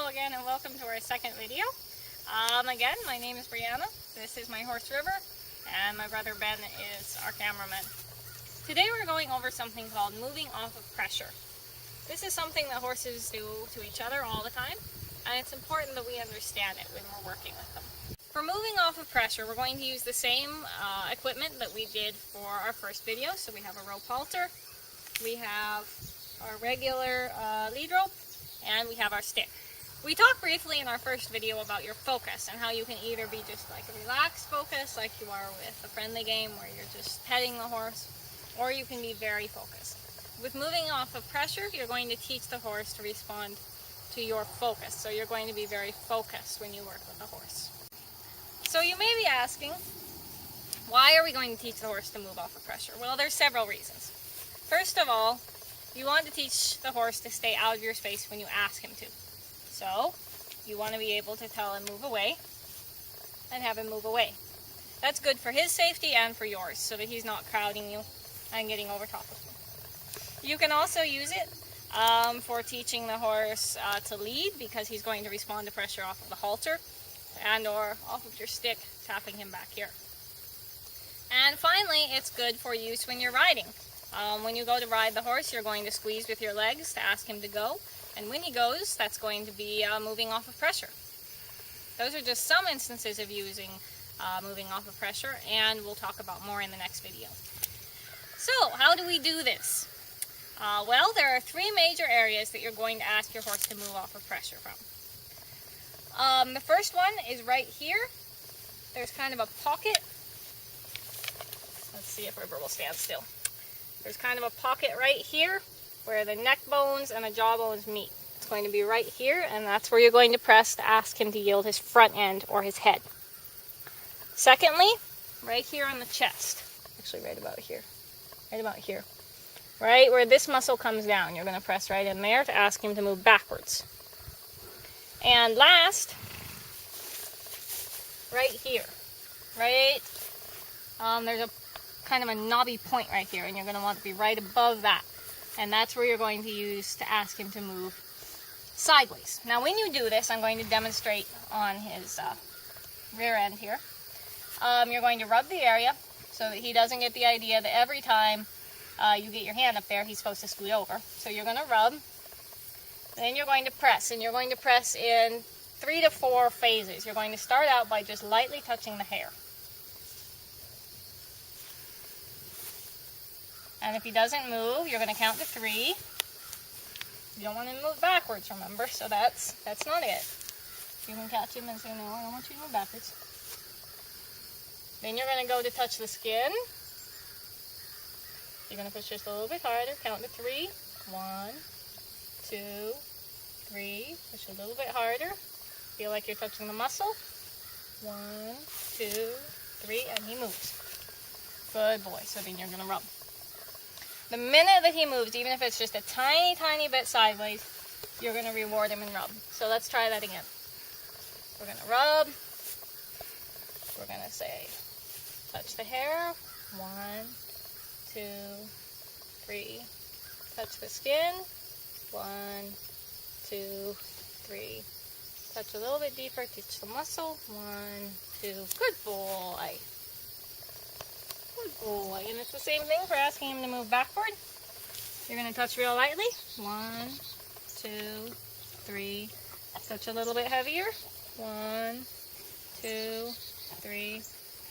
again and welcome to our second video. Again, my name is Brianna. This is my horse River and my brother Ben is our cameraman. Today we're going over something called moving off of pressure. This is something that horses do to each other all the time, and it's important that we understand it when we're working with them. For moving off of pressure, we're going to use the same equipment that we did for our first video. So we have a rope halter, we have our regular lead rope, and we have our stick. We talked briefly in our first video about your focus and how you can either be just like a relaxed focus like you are with a friendly game where you're just petting the horse, or you can be very focused. With moving off of pressure, you're going to teach the horse to respond to your focus. So you're going to be very focused when you work with the horse. So you may be asking, why are we going to teach the horse to move off of pressure? Well, there's several reasons. First of all, you want to teach the horse to stay out of your space when you ask him to. So, you want to be able to tell him move away and have him move away. That's good for his safety and for yours, so that he's not crowding you and getting over top of you. You can also use it for teaching the horse to lead, because he's going to respond to pressure off of the halter and or off of your stick, tapping him back here. And finally, it's good for use when you're riding. When you go to ride the horse, you're going to squeeze with your legs to ask him to go. And when he goes, that's going to be moving off of pressure. Those are just some instances of using moving off of pressure, and we'll talk about more in the next video. So, how do we do this? Well, there are three major areas that you're going to ask your horse to move off of pressure from. The first one is right here. There's kind of a pocket. Let's see if River will stand still. There's kind of a pocket right here where the neck bones and the jaw bones meet. It's going to be right here, and that's where you're going to press to ask him to yield his front end or his head. Secondly, right here on the chest. Actually, right about here. Right about here. Right where this muscle comes down. You're going to press right in there to ask him to move backwards. And last, right here. Right? There's a kind of a knobby point right here, and you're going to want to be right above that. And that's where you're going to use to ask him to move sideways. Now when you do this, I'm going to demonstrate on his rear end here. You're going to rub the area so that he doesn't get the idea that every time you get your hand up there, he's supposed to scoot over. So you're going to rub, then you're going to press, and you're going to press in 3 to 4 phases. You're going to start out by just lightly touching the hair. And if he doesn't move, you're going to count to 3. You don't want him to move backwards, remember, so that's not it. You can catch him and say, no, I don't want you to move backwards. Then you're going to go to touch the skin. You're going to push just a little bit harder, count to 3. 1, 2, 3. Push a little bit harder. Feel like you're touching the muscle. 1, 2, 3, and he moves. Good boy. So then you're going to rub. The minute that he moves, even if it's just a tiny, tiny bit sideways, you're going to reward him and rub. So let's try that again. We're going to rub. We're going to say, touch the hair. 1, 2, 3. Touch the skin. 1, 2, 3. Touch a little bit deeper. Touch the muscle. 1, 2. Good boy. Good boy. And it's the same thing for asking him to move backward. You're going to touch real lightly. 1, 2, 3. Touch a little bit heavier. 1, 2, 3.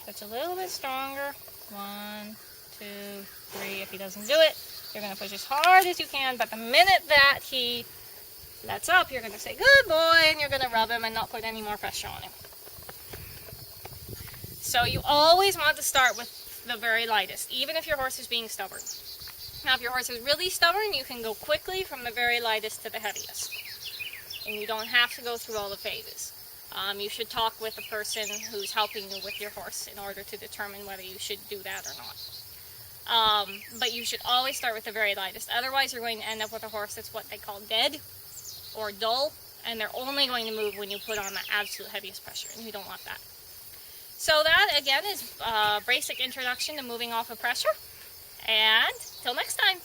Touch a little bit stronger. 1, 2, 3. If he doesn't do it, you're going to push as hard as you can. But the minute that he lets up, you're going to say, good boy, and you're going to rub him and not put any more pressure on him. So you always want to start with the very lightest, even if your horse is being stubborn. Now if your horse is really stubborn, you can go quickly from the very lightest to the heaviest. And you don't have to go through all the phases. You should talk with the person who's helping you with your horse in order to determine whether you should do that or not. But you should always start with the very lightest. Otherwise you're going to end up with a horse that's what they call dead or dull, and they're only going to move when you put on the absolute heaviest pressure, and you don't want that. So that, again, is a basic introduction to moving off of pressure. And till next time.